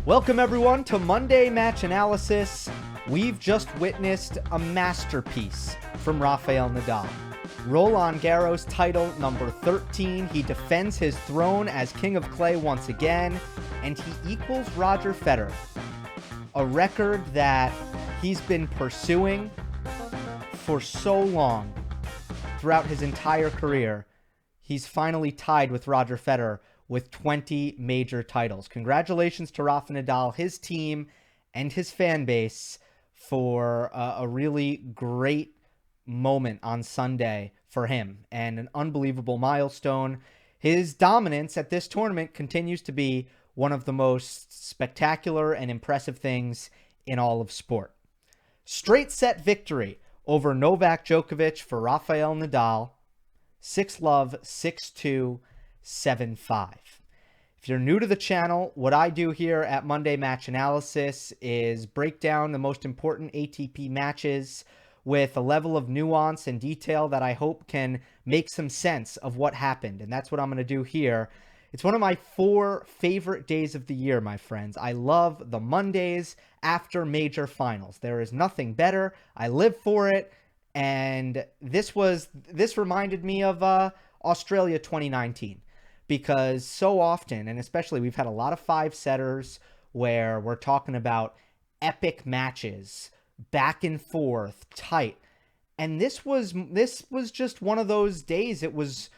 Welcome everyone to Monday Match Analysis. We've just witnessed a masterpiece from Rafael Nadal. Roland Garros title number 13. He defends his throne as King of Clay once again, and he equals Roger Federer. A record that he's been pursuing for so long throughout his entire career. He's finally tied with Roger Federer with 20 major titles. Congratulations to Rafa Nadal, his team, and his fan base for a really great moment on Sunday for him and an unbelievable milestone. His dominance at this tournament continues to be one of the most spectacular and impressive things in all of sport. Straight set victory over Novak Djokovic for Rafael Nadal. 6-love, 6-2, 7-5. If you're new to the channel, what I do here at Monday Match Analysis is break down the most important ATP matches with a level of nuance and detail that I hope can make some sense of what happened. And that's what I'm going to do here. It's one of my 4 favorite days of the year, my friends. I love the Mondays after major finals. There is nothing better. I live for it. And this reminded me of Australia 2019. Because so often, and especially we've had a lot of 5-setters where we're talking about epic matches, back and forth, tight. And this was just one of those days. It was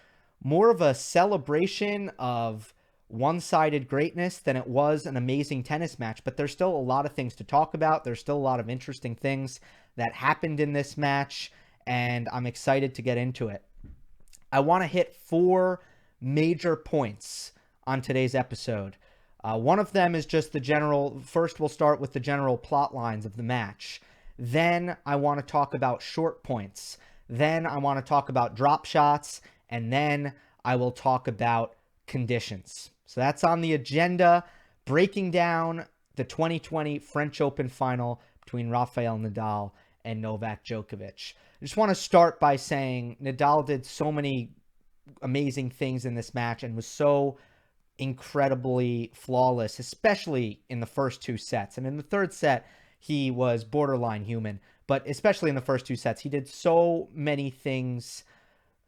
more of a celebration of one-sided greatness than it was an amazing tennis match. But there's still a lot of things to talk about. There's still a lot of interesting things that happened in this match, and I'm excited to get into it. I want to hit 4 major points on today's episode. One of them is just the general. First, we'll start with the general plot lines of the match. Then I want to talk about short points. Then I want to talk about drop shots. And then I will talk about conditions. So that's on the agenda, breaking down the 2020 French Open final between Rafael Nadal and Novak Djokovic. I just want to start by saying Nadal did so many amazing things in this match and was so incredibly flawless, especially in the first 2 sets. And in the third set, he was borderline human, but especially in the first 2 sets, he did so many things.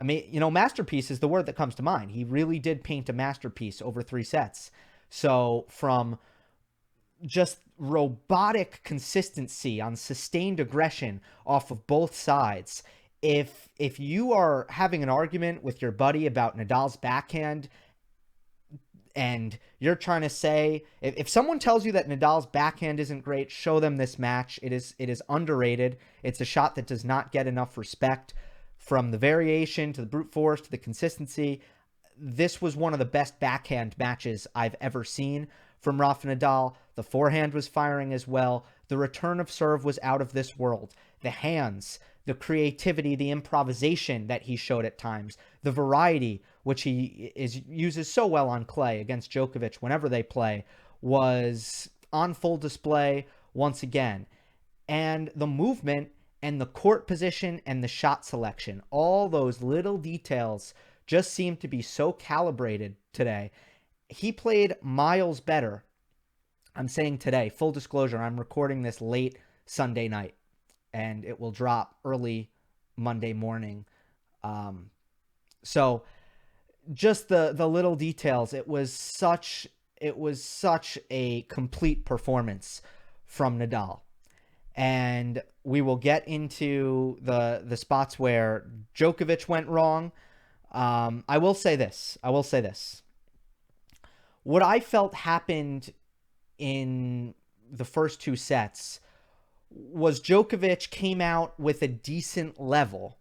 I mean, masterpiece is the word that comes to mind. He really did paint a masterpiece over 3 sets. So from just robotic consistency on sustained aggression off of both sides. If you are having an argument with your buddy about Nadal's backhand and you're trying to say, if someone tells you that Nadal's backhand isn't great, show them this match. It is underrated. It's a shot that does not get enough respect. From the variation to the brute force to the consistency, this was one of the best backhand matches I've ever seen from Rafa Nadal. The forehand was firing as well. The return of serve was out of this world. The hands, the creativity, the improvisation that he showed at times, the variety, which he uses so well on clay against Djokovic whenever they play, was on full display once again. And the movement and the court position and the shot selection, all those little details just seem to be so calibrated today. He played miles better. I'm saying today, full disclosure, I'm recording this late Sunday night, and it will drop early Monday morning. So just the little details. It was such a complete performance from Nadal. And we will get into the spots where Djokovic went wrong. I will say this. What I felt happened in the first 2 sets was Djokovic came out with a decent level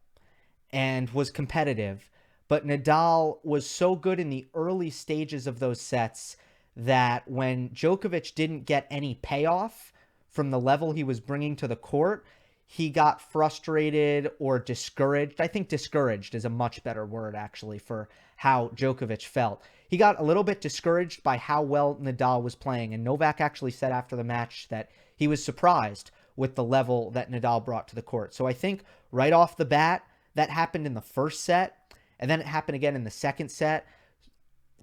and was competitive, but Nadal was so good in the early stages of those sets that when Djokovic didn't get any payoff from the level he was bringing to the court, he got frustrated or discouraged. I think discouraged is a much better word, actually, for how Djokovic felt. He got a little bit discouraged by how well Nadal was playing, and Novak actually said after the match that he was surprised with the level that Nadal brought to the court. So I think right off the bat, that happened in the first set, and then it happened again in the second set.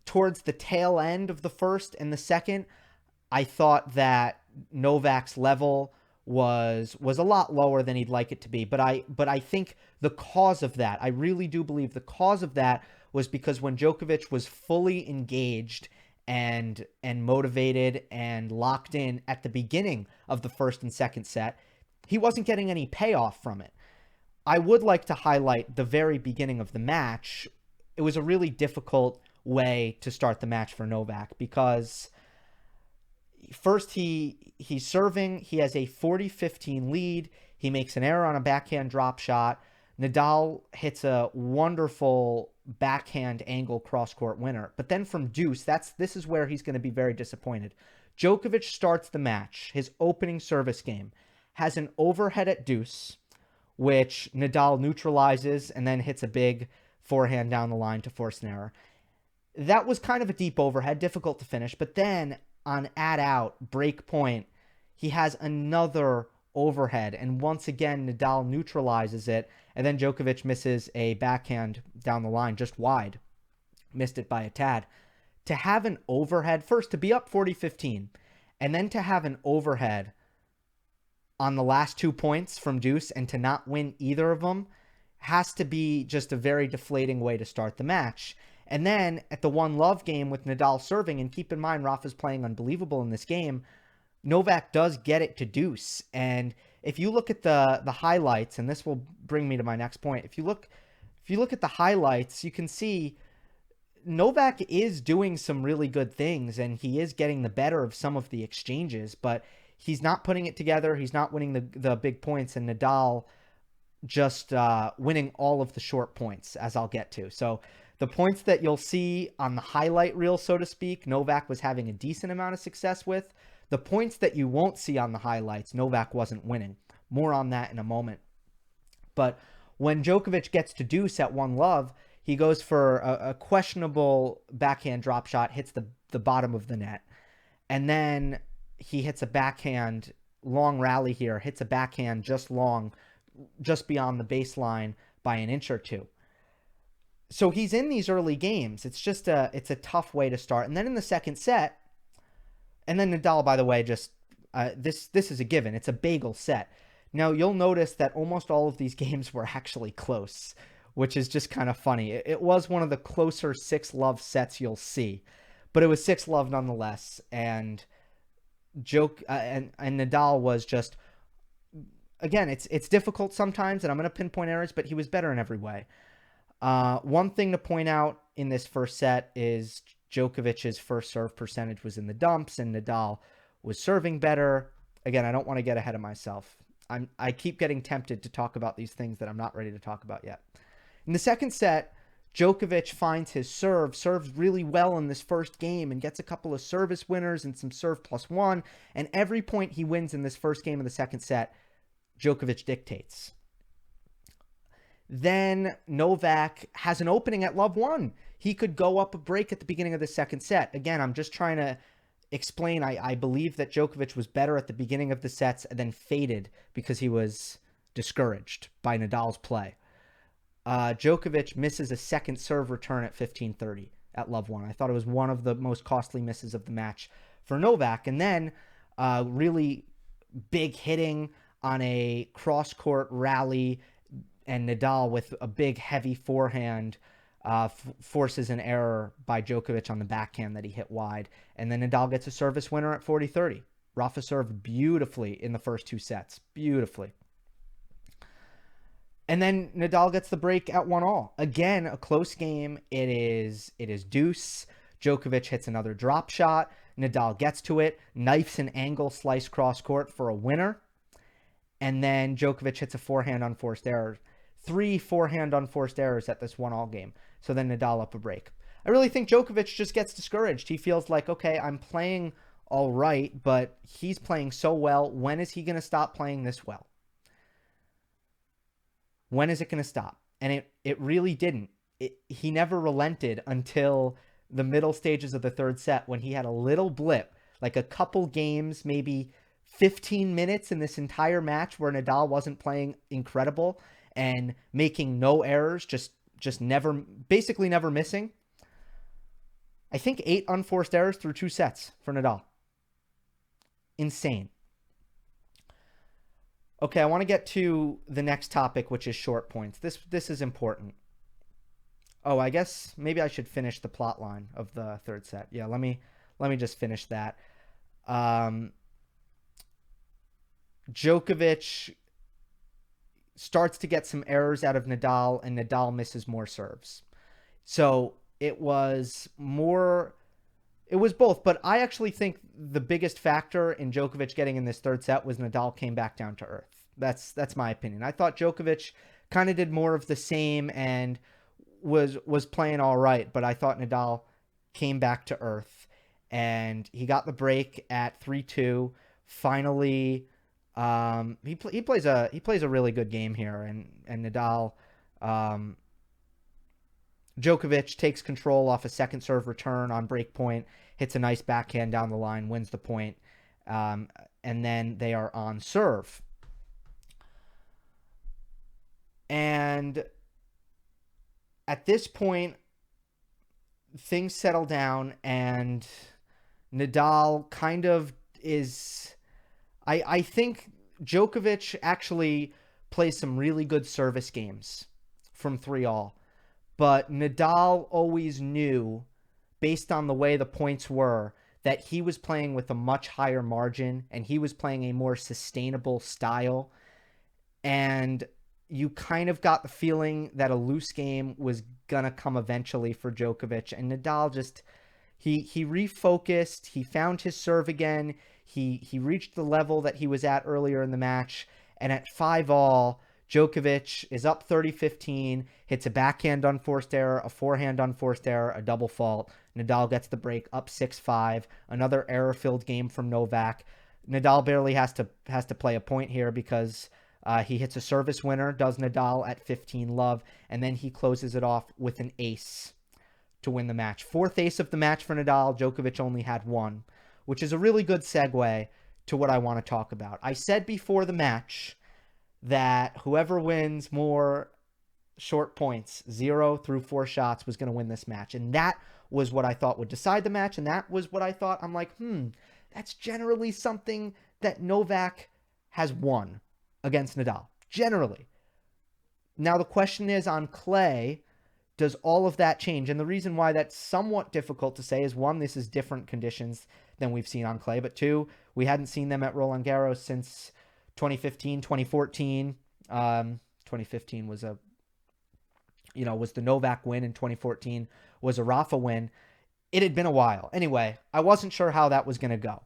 Towards the tail end of the first and the second, I thought that Novak's level was a lot lower than he'd like it to be, but I think the cause of that, I really do believe the cause of that was because when Djokovic was fully engaged and motivated and locked in at the beginning of the first and second set, he wasn't getting any payoff from it. I would like to highlight the very beginning of the match. It was a really difficult way to start the match for Novak because first he's serving, he has a 40-15 lead, he makes an error on a backhand drop shot. Nadal hits a wonderful backhand angle cross-court winner. But then from deuce, this is where he's going to be very disappointed. Djokovic starts the match, his opening service game, has an overhead at deuce, which Nadal neutralizes and then hits a big forehand down the line to force an error. That was kind of a deep overhead, difficult to finish. But then on out, break point, he has another overhead. And once again, Nadal neutralizes it. And then Djokovic misses a backhand down the line, just wide. Missed it by a tad. To have an overhead, first to be up 40-15, and then to have an overhead on the last 2 points from deuce and to not win either of them has to be just a very deflating way to start the match. And then at the 1-love game with Nadal serving, and keep in mind Rafa's playing unbelievable in this game, Novak does get it to deuce. And if you look at the highlights, and this will bring me to my next point, if you look at the highlights, you can see Novak is doing some really good things, and he is getting the better of some of the exchanges, but he's not putting it together. He's not winning the big points, and Nadal just winning all of the short points, as I'll get to. So the points that you'll see on the highlight reel, so to speak, Novak was having a decent amount of success with. The points that you won't see on the highlights, Novak wasn't winning. More on that in a moment. But when Djokovic gets to deuce at 1-love, he goes for a questionable backhand drop shot, hits the bottom of the net. And then he hits a backhand, long rally here, hits a backhand just beyond the baseline by an inch or two. So he's in these early games. It's a tough way to start. And then in the second set, and then Nadal, by the way, just this is a given. It's a bagel set. Now you'll notice that almost all of these games were actually close, which is just kind of funny. It was one of the closer 6-love sets you'll see, but it was 6-love nonetheless. And Nadal was just, again, it's difficult sometimes, and I'm going to pinpoint errors, but he was better in every way. One thing to point out in this first set is Djokovic's first serve percentage was in the dumps, and Nadal was serving better. Again, I don't want to get ahead of myself. I keep getting tempted to talk about these things that I'm not ready to talk about yet. In the second set, Djokovic finds his serves really well in this first game, and gets a couple of service winners and some serve +1. And every point he wins in this first game of the second set, Djokovic dictates. Then Novak has an opening at love 1. He could go up a break at the beginning of the second set. Again, I'm just trying to explain. I believe that Djokovic was better at the beginning of the sets and then faded because he was discouraged by Nadal's play. Djokovic misses a second serve return at 15-30 at love 1. I thought it was one of the most costly misses of the match for Novak. And then really big hitting on a cross-court rally, and Nadal with a big heavy forehand forces an error by Djokovic on the backhand that he hit wide. And then Nadal gets a service winner at 40-30. Rafa served beautifully in the first 2 sets. Beautifully. And then Nadal gets the break at 1-all. Again, a close game. It is deuce. Djokovic hits another drop shot. Nadal gets to it, knifes an angle slice cross court for a winner. And then Djokovic hits a forehand unforced error. 3 forehand unforced errors at this 1-all game. So then Nadal up a break. I really think Djokovic just gets discouraged. He feels like, okay, I'm playing all right, but he's playing so well. When is he going to stop playing this well? When is it going to stop? And it really didn't. He never relented until the middle stages of the third set, when he had a little blip, like a couple games, maybe 15 minutes in this entire match where Nadal wasn't playing incredible and making no errors, just basically never missing. I think 8 unforced errors through 2 sets for Nadal. insane. Okay, I want to get to the next topic, which is short points. This is important. Oh, I guess maybe I should finish the plot line of the third set. Yeah, let me just finish that. Djokovic starts to get some errors out of Nadal, and Nadal misses more serves. So it was both, but I actually think the biggest factor in Djokovic getting in this third set was Nadal came back down to earth. That's my opinion. I thought Djokovic kind of did more of the same and was playing all right, but I thought Nadal came back to earth, and he got the break at 3-2. Finally, he plays a really good game here, and Nadal, Djokovic takes control off a second serve return on break point, hits a nice backhand down the line, wins the point, and then they are on serve. And at this point, things settle down, and Nadal kind of is... I think Djokovic actually plays some really good service games from 3-all. But Nadal always knew, based on the way the points were, that he was playing with a much higher margin and he was playing a more sustainable style. And you kind of got the feeling that a loose game was going to come eventually for Djokovic. And Nadal just, he refocused, he found his serve again. He reached the level that he was at earlier in the match. And at 5-all, Djokovic is up 30-15, hits a backhand unforced error, a forehand unforced error, a double fault. Nadal gets the break, up 6-5. Another error-filled game from Novak. Nadal barely has to play a point here because he hits a service winner, does Nadal at 15-love, and then he closes it off with an ace to win the match. Fourth ace of the match for Nadal. Djokovic only had one, which is a really good segue to what I want to talk about. I said before the match that whoever wins more short points, 0 through 4 shots, was going to win this match. And that was what I thought would decide the match. And that was what I thought. I'm like, that's generally something that Novak has won against Nadal. Generally. Now the question is, on clay, does all of that change? And the reason why that's somewhat difficult to say is, one, this is different conditions than we've seen on clay. But two, we hadn't seen them at Roland Garros since 2015, 2014. 2015 was was the Novak win, and 2014 was a Rafa win. It had been a while. Anyway, I wasn't sure how that was going to go.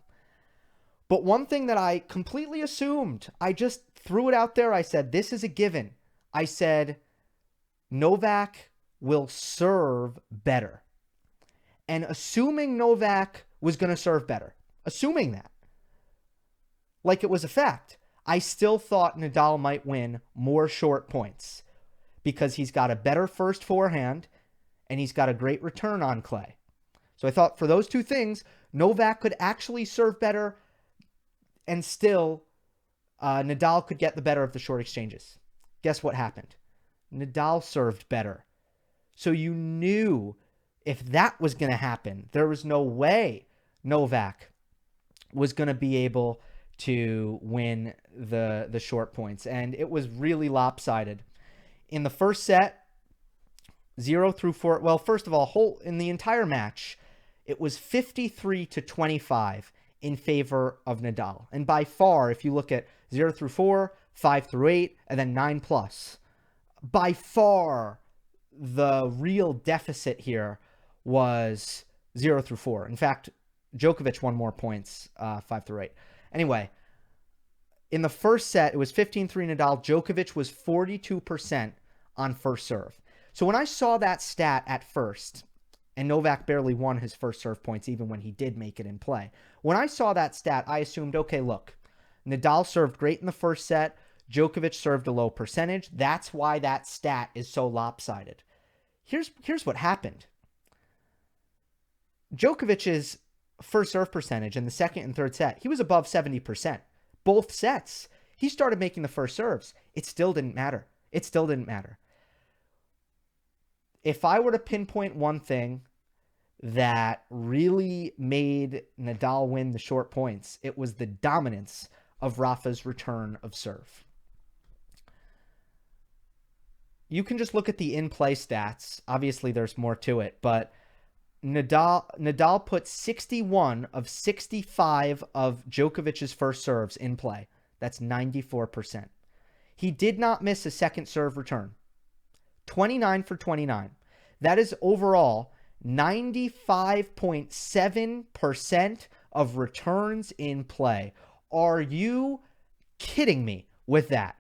But one thing that I completely assumed, I just threw it out there. I said, this is a given. I said, Novak will serve better. And assuming Novak was going to serve better, assuming that, like it was a fact, I still thought Nadal might win more short points because he's got a better first forehand and he's got a great return on clay. So I thought for those two things, Novak could actually serve better and still Nadal could get the better of the short exchanges. Guess what happened? Nadal served better. So you knew if that was going to happen, there was no way Novak was going to be able to win the short points. And it was really lopsided. In the first set, 0 through 4, well, first of all, in the entire match, it was 53-25 in favor of Nadal. And by far, if you look at 0 through 4, 5 through 8, and then 9+, by far the real deficit here was 0 through 4. In fact, Djokovic won more points, 5 through 8. Anyway, in the first set, it was 15-3 Nadal. Djokovic was 42% on first serve. So when I saw that stat at first, and Novak barely won his first serve points even when he did make it in play. When I saw that stat, I assumed, okay, look, Nadal served great in the first set. Djokovic served a low percentage. That's why that stat is so lopsided. Here's what happened. Djokovic's first serve percentage in the second and third set, he was above 70%. Both sets. He started making the first serves. It still didn't matter. If I were to pinpoint one thing that really made Nadal win the short points. It was the dominance of Rafa's return of serve. You can just look at the in-play stats. Obviously, there's more to it, but Nadal put 61 of 65 of Djokovic's first serves in play. That's 94%. He did not miss a second serve return. 29 for 29. That is overall 95.7% of returns in play. Are you kidding me with that?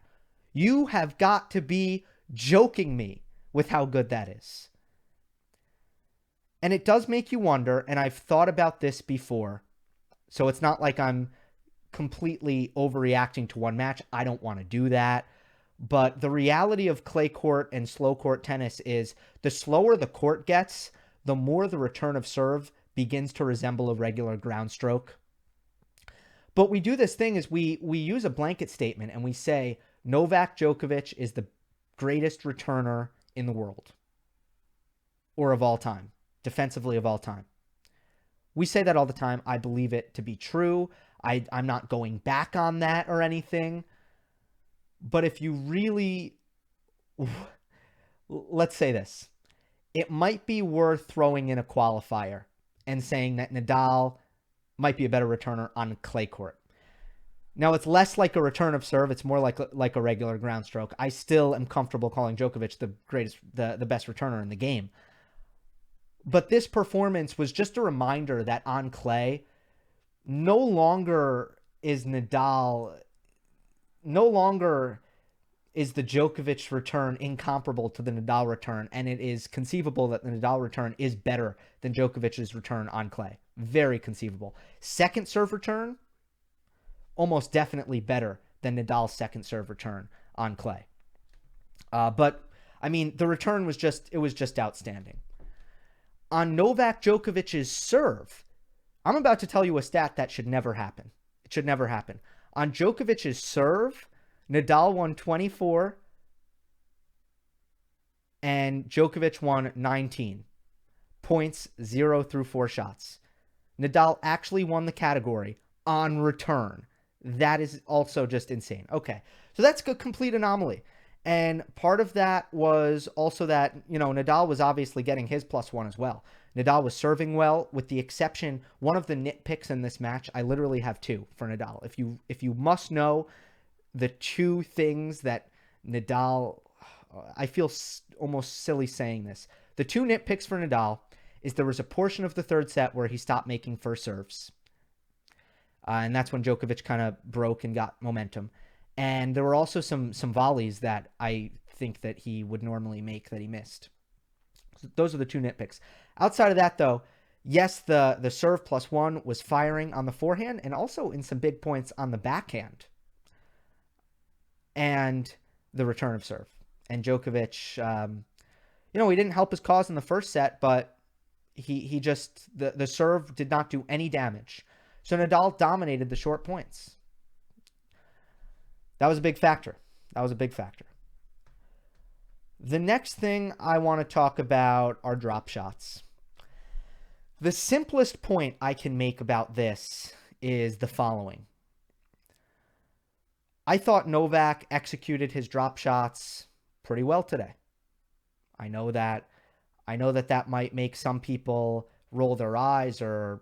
You have got to be joking me with how good that is. And it does make you wonder, and I've thought about this before, so it's not like I'm completely overreacting to one match. I don't want to do that. But the reality of clay court and slow court tennis is the slower the court gets, the more the return of serve begins to resemble a regular ground stroke. But we do this thing is we use a blanket statement and we say Novak Djokovic is the greatest returner in the world or of all time, defensively of all time. We say that all the time. I believe it to be true. I'm not going back on that or anything. But if you really, let's say this, it might be worth throwing in a qualifier and saying that Nadal might be a better returner on clay court. Now, it's less like a return of serve. It's more like a regular ground stroke. I still am comfortable calling Djokovic the best returner in the game. But this performance was just a reminder that on clay, no longer is the Djokovic return incomparable to the Nadal return, and it is conceivable that the Nadal return is better than Djokovic's return on clay. Very conceivable. Second serve return, almost definitely better than Nadal's second serve return on clay. But, I mean, the return was just outstanding. On Novak Djokovic's serve, I'm about to tell you a stat that should never happen. It should never happen. On Djokovic's serve, Nadal won 24 and Djokovic won 19. Points 0 through 4 shots. Nadal actually won the category on return. That is also just insane. Okay, so that's a complete anomaly. And part of that was also that, Nadal was obviously getting his +1 as well. Nadal was serving well, with the exception, one of the nitpicks in this match, I literally have two for Nadal. If you must know the two things that Nadal, I feel almost silly saying this. The two nitpicks for Nadal is there was a portion of the third set where he stopped making first serves. And that's when Djokovic kind of broke and got momentum. And there were also some volleys that I think that he would normally make that he missed. So those are the two nitpicks. Outside of that, though, yes, the serve +1 was firing on the forehand and also in some big points on the backhand. And the return of serve. And Djokovic, he didn't help his cause in the first set, but he just, the serve did not do any damage. So Nadal dominated the short points. That was a big factor. The next thing I want to talk about are drop shots. The simplest point I can make about this is the following. I thought Novak executed his drop shots pretty well today. I know that might make some people roll their eyes or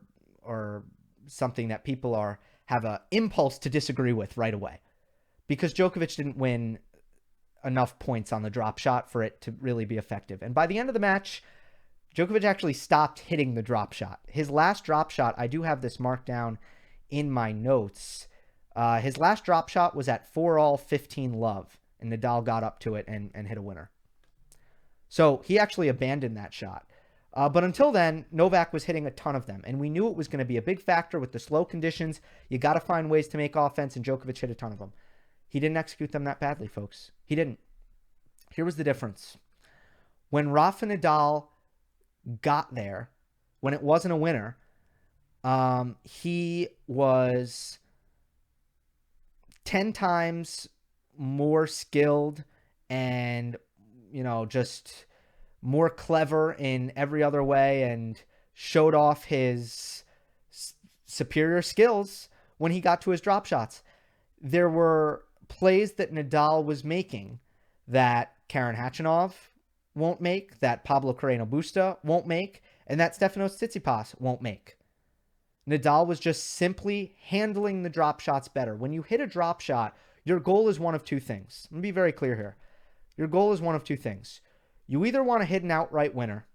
something that people have an impulse to disagree with right away. Because Djokovic didn't win enough points on the drop shot for it to really be effective. And by the end of the match, Djokovic actually stopped hitting the drop shot. His last drop shot, I do have this marked down in my notes. His last drop shot was at 4-all 15 love, and Nadal got up to it and hit a winner. So he actually abandoned that shot. But until then, Novak was hitting a ton of them, and we knew it was going to be a big factor with the slow conditions. You got to find ways to make offense, and Djokovic hit a ton of them. He didn't execute them that badly, folks. He didn't. Here was the difference. When Rafa Nadal got there, when it wasn't a winner, he was 10 times more skilled and, just more clever in every other way and showed off his superior skills when he got to his drop shots. There were plays that Nadal was making that Karen Khachanov won't make, that Pablo Carreno Busta won't make, and that Stefanos Tsitsipas won't make. Nadal was just simply handling the drop shots better. When you hit a drop shot, your goal is one of two things. Let me be very clear here. Your goal is one of two things. You either want to hit an outright winner,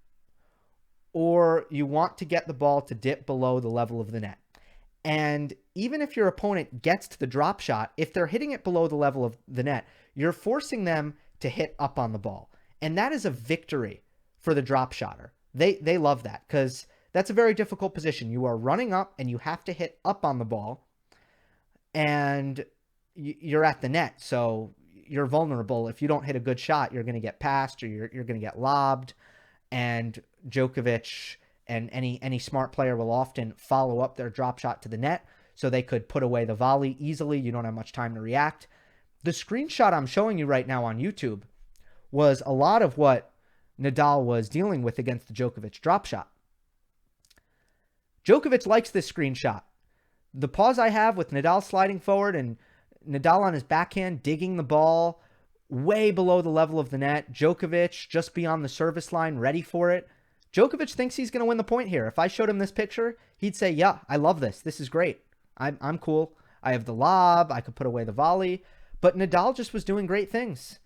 or you want to get the ball to dip below the level of the net. And even if your opponent gets to the drop shot, if they're hitting it below the level of the net, you're forcing them to hit up on the ball. And that is a victory for the drop shotter. They love that because that's a very difficult position. You are running up and you have to hit up on the ball, and you're at the net. So you're vulnerable. If you don't hit a good shot, you're going to get passed, or you're going to get lobbed. And Djokovic and any smart player will often follow up their drop shot to the net so they could put away the volley easily. You don't have much time to react. The screenshot I'm showing you right now on YouTube was a lot of what Nadal was dealing with against the Djokovic drop shot. Djokovic likes this screenshot. The pause I have with Nadal sliding forward and Nadal on his backhand digging the ball way below the level of the net. Djokovic just beyond the service line, ready for it. Djokovic thinks he's going to win the point here. If I showed him this picture, he'd say, yeah, I love this. This is great. I'm cool. I have the lob. I could put away the volley. But Nadal just was doing great things.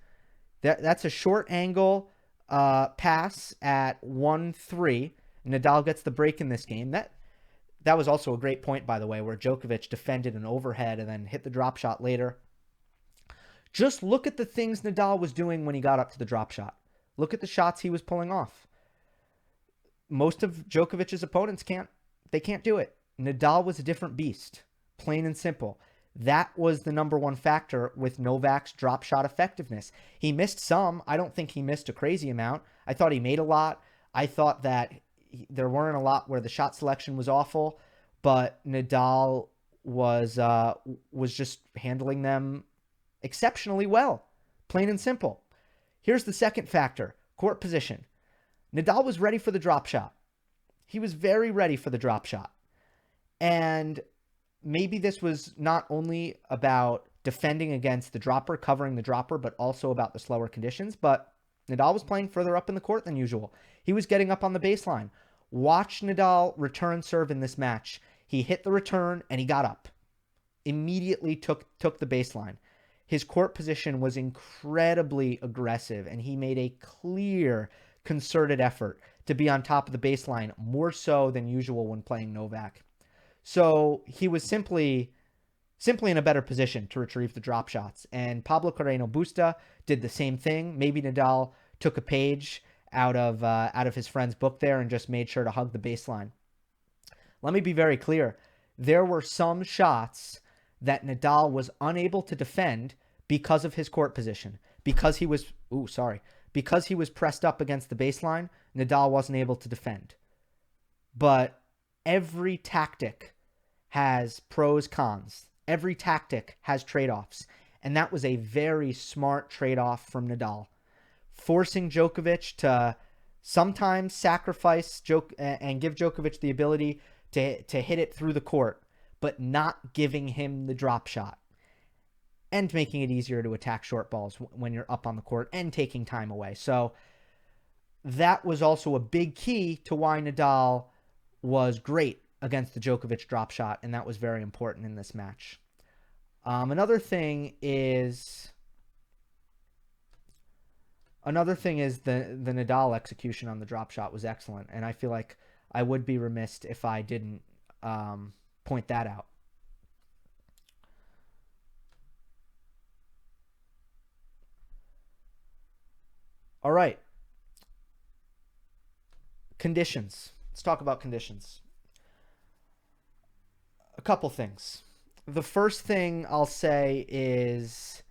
That's a short angle pass at 1-3. Nadal gets the break in this game. That was also a great point, by the way, where Djokovic defended an overhead and then hit the drop shot later. Just look at the things Nadal was doing when he got up to the drop shot. Look at the shots he was pulling off. Most of Djokovic's opponents can't do it. Nadal was a different beast, plain and simple. That was the number one factor with Novak's drop shot effectiveness. He missed some. I don't think he missed a crazy amount. I thought he made a lot. I thought that there weren't a lot where the shot selection was awful, but Nadal was just handling them exceptionally well, plain and simple. Here's the second factor, court position. Nadal was ready for the drop shot. He was very ready for the drop shot. And maybe this was not only about defending against the dropper, covering the dropper, but also about the slower conditions. But Nadal was playing further up in the court than usual. He was getting up on the baseline. Watch Nadal return serve in this match. He hit the return and he got up. Immediately took the baseline. His court position was incredibly aggressive, and he made a clear, concerted effort to be on top of the baseline, more so than usual when playing Novak. So he was simply in a better position to retrieve the drop shots. And Pablo Carreno Busta did the same thing. Maybe Nadal took a page out of his friend's book there and just made sure to hug the baseline. Let me be very clear. There were some shots that Nadal was unable to defend because of his court position. Because he was pressed up against the baseline, Nadal wasn't able to defend. But every tactic has pros, cons. Every tactic has trade-offs. And that was a very smart trade-off from Nadal. Forcing Djokovic to sometimes sacrifice and give Djokovic the ability to hit it through the court, but not giving him the drop shot. And making it easier to attack short balls when you're up on the court and taking time away. So that was also a big key to why Nadal was great against the Djokovic drop shot, and that was very important in this match. Another thing is the Nadal execution on the drop shot was excellent, and I feel like I would be remiss if I didn't point that out. All right. Conditions. Let's talk about conditions. A couple things. The first thing I'll say is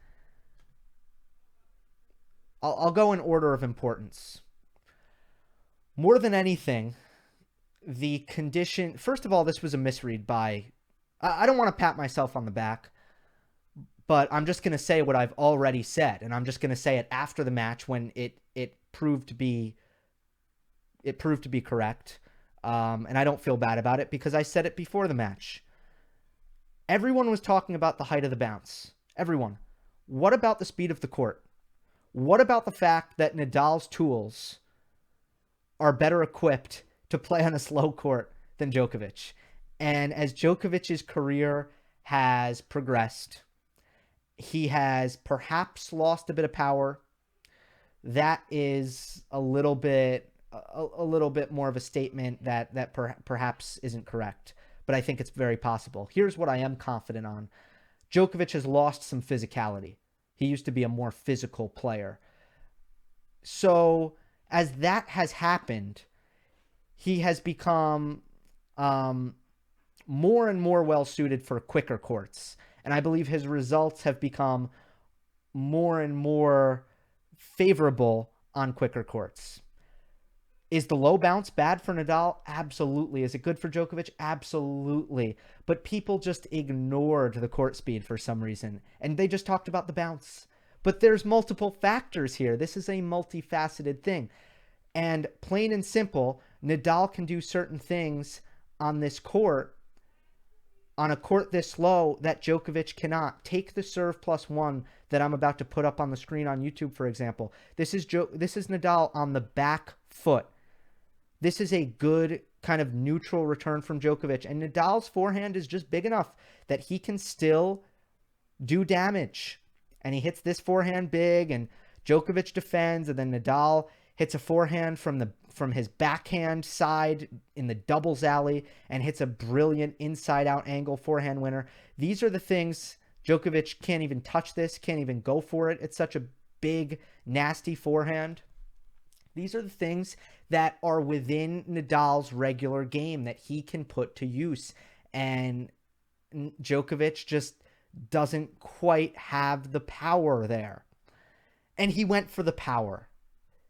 I'll go in order of importance. More than anything, the condition... First of all, this was a misread by... I don't want to pat myself on the back, but I'm just going to say what I've already said, and I'm just going to say it after the match when it proved to be correct. And I don't feel bad about it because I said it before the match. Everyone was talking about the height of the bounce. Everyone. What about the speed of the court? What about the fact that Nadal's tools are better equipped to play on a slow court than Djokovic? And as Djokovic's career has progressed, he has perhaps lost a bit of power. That is a little bit more of a statement that perhaps isn't correct, but I think it's very possible. Here's what I am confident on. Djokovic has lost some physicality. He used to be a more physical player. So as that has happened, he has become more and more well-suited for quicker courts. And I believe his results have become more and more favorable on quicker courts. Is the low bounce bad for Nadal? Absolutely. Is it good for Djokovic? Absolutely. But people just ignored the court speed for some reason, and they just talked about the bounce. But there's multiple factors here. This is a multifaceted thing. And plain and simple, Nadal can do certain things on this court, on a court this slow, that Djokovic cannot. Take the serve +1 that I'm about to put up on the screen on YouTube, for example. This is Nadal on the back foot. This is a good kind of neutral return from Djokovic. And Nadal's forehand is just big enough that he can still do damage. And he hits this forehand big, and Djokovic defends, and then Nadal hits a forehand from his backhand side in the doubles alley and hits a brilliant inside-out angle forehand winner. These are the things. Djokovic can't even touch this, can't even go for it. It's such a big, nasty forehand. These are the things that are within Nadal's regular game that he can put to use. And Djokovic just doesn't quite have the power there. And he went for the power.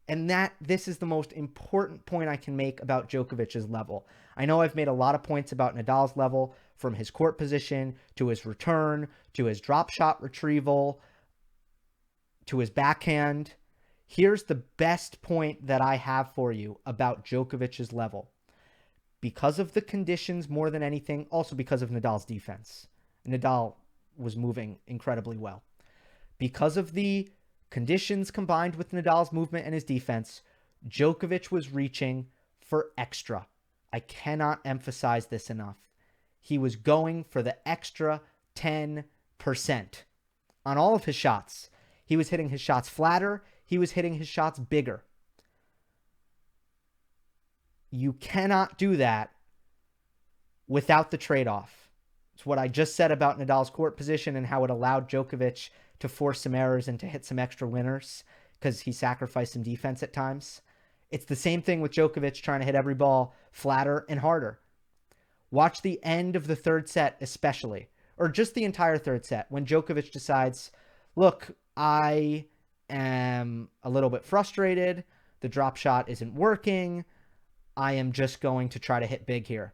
And this is the most important point I can make about Djokovic's level. I know I've made a lot of points about Nadal's level, from his court position to his return to his drop shot retrieval to his backhand. Here's the best point that I have for you about Djokovic's level. Because of the conditions more than anything, also because of Nadal's defense. Nadal was moving incredibly well. Because of the conditions combined with Nadal's movement and his defense, Djokovic was reaching for extra. I cannot emphasize this enough. He was going for the extra 10% on all of his shots. He was hitting his shots flatter. He was hitting his shots bigger. You cannot do that without the trade-off. It's what I just said about Nadal's court position and how it allowed Djokovic to force some errors and to hit some extra winners because he sacrificed some defense at times. It's the same thing with Djokovic trying to hit every ball flatter and harder. Watch the end of the third set especially, or just the entire third set, when Djokovic decides, look, I am a little bit frustrated. The drop shot isn't working. I am just going to try to hit big here.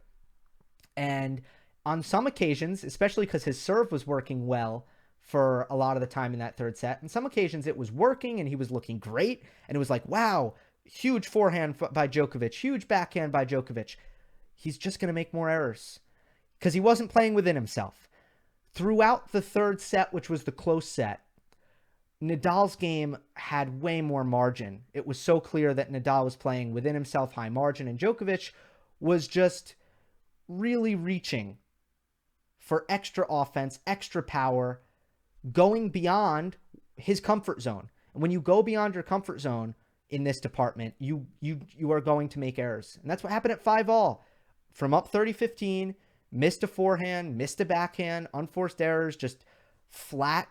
And on some occasions, especially because his serve was working well for a lot of the time in that third set, in some occasions it was working and he was looking great. And it was like, wow, huge forehand by Djokovic, huge backhand by Djokovic. He's just going to make more errors because he wasn't playing within himself. Throughout the third set, which was the close set, Nadal's game had way more margin. It was so clear that Nadal was playing within himself, high margin, and Djokovic was just really reaching for extra offense, extra power, going beyond his comfort zone. And when you go beyond your comfort zone in this department, you are going to make errors. And that's what happened at 5-all. From up 30-15, missed a forehand, missed a backhand, unforced errors, just flat,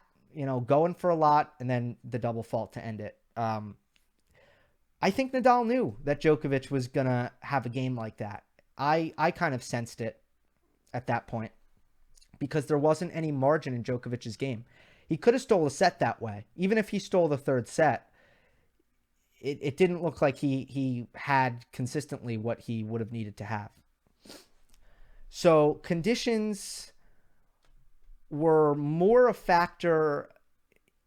going for a lot, and then the double fault to end it. I think Nadal knew that Djokovic was going to have a game like that. I kind of sensed it at that point because there wasn't any margin in Djokovic's game. He could have stole a set that way. Even if he stole the third set, it didn't look like he had consistently what he would have needed to have. So conditions were more a factor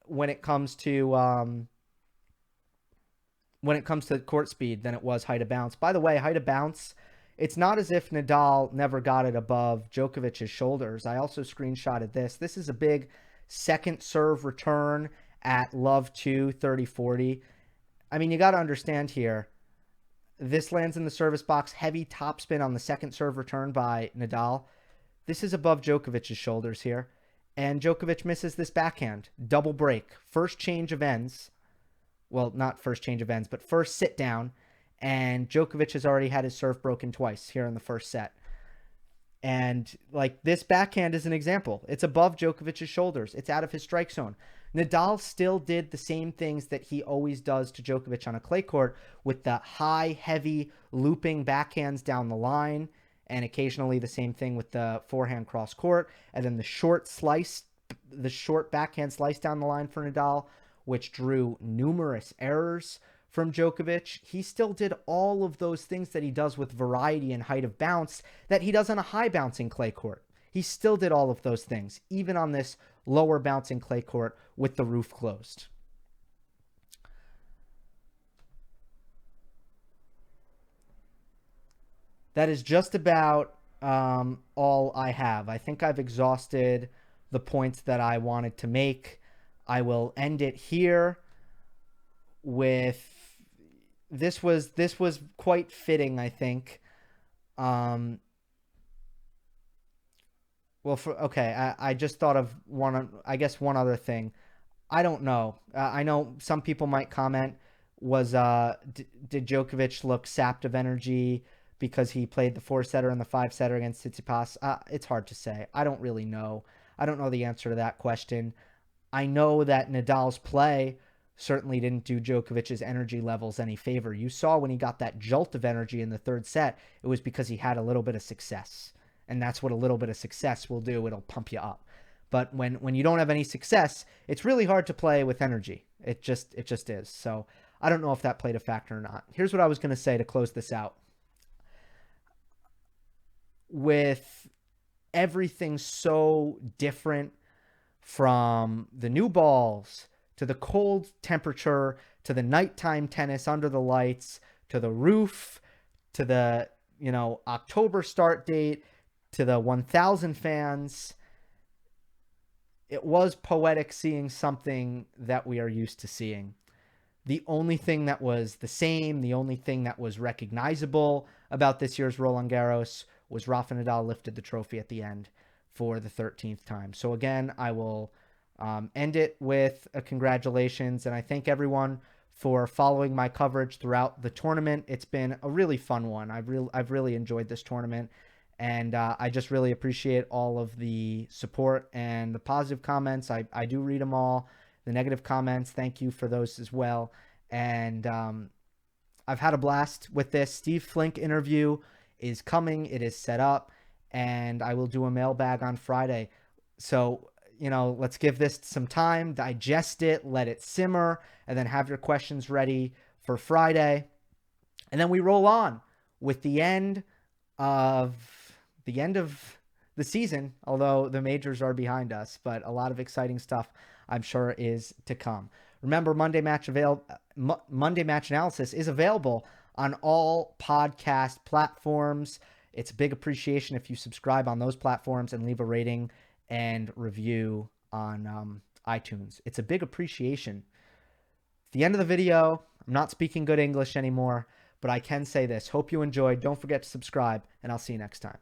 when it comes to court speed than it was height of bounce. By the way, height of bounce it's not as if Nadal never got it above Djokovic's shoulders. I also screenshotted this. This is a big second serve return at love 2, 30-40. I mean, you got to understand here, this lands in the service box, heavy topspin on the second serve return by Nadal. This is above Djokovic's shoulders here. And Djokovic misses this backhand. Double break. First change of ends. Well, not first change of ends, but first sit down. And Djokovic has already had his serve broken twice here in the first set. And like this backhand is an example. It's above Djokovic's shoulders. It's out of his strike zone. Nadal still did the same things that he always does to Djokovic on a clay court with the high, heavy, looping backhands down the line, and occasionally the same thing with the forehand cross court, and then the short backhand slice down the line for Nadal, which drew numerous errors from Djokovic. He still did all of those things that he does with variety and height of bounce that he does on a high bouncing clay court. He still did all of those things, even on this lower bouncing clay court with the roof closed. That is just about all I have. I think I've exhausted the points that I wanted to make. I will end it here with this was quite fitting, I think. I just thought of one other thing. I don't know. I know some people might comment, did Djokovic look sapped of energy because he played the 4-setter and the 5-setter against Tsitsipas? It's hard to say. I don't really know. I don't know the answer to that question. I know that Nadal's play certainly didn't do Djokovic's energy levels any favor. You saw when he got that jolt of energy in the third set, it was because he had a little bit of success. And that's what a little bit of success will do. It'll pump you up. But when you don't have any success, it's really hard to play with energy. It just is. So I don't know if that played a factor or not. Here's what I was going to say to close this out. With everything so different, from the new balls to the cold temperature to the nighttime tennis under the lights to the roof to the October start date to the 1,000 fans, it was poetic seeing something that we are used to seeing. The only thing that was the same, the only thing that was recognizable about this year's Roland Garros was Rafa Nadal lifted the trophy at the end for the 13th time. So again, I will end it with a congratulations, and I thank everyone for following my coverage throughout the tournament. It's been a really fun one. I've really enjoyed this tournament, and I just really appreciate all of the support and the positive comments. I do read them all. The negative comments, thank you for those as well. And I've had a blast with this. Steve Flink interview is coming. It is set up, and I will do a mailbag on Friday. So, let's give this some time, digest it, let it simmer, and then have your questions ready for Friday. And then we roll on with the end of the season, although the majors are behind us, but a lot of exciting stuff I'm sure is to come. Remember, Monday Match Analysis is available on all podcast platforms. It's a big appreciation if you subscribe on those platforms and leave a rating and review on iTunes. It's a big appreciation. At the end of the video, I'm not speaking good English anymore, but I can say this. Hope you enjoyed. Don't forget to subscribe, and I'll see you next time.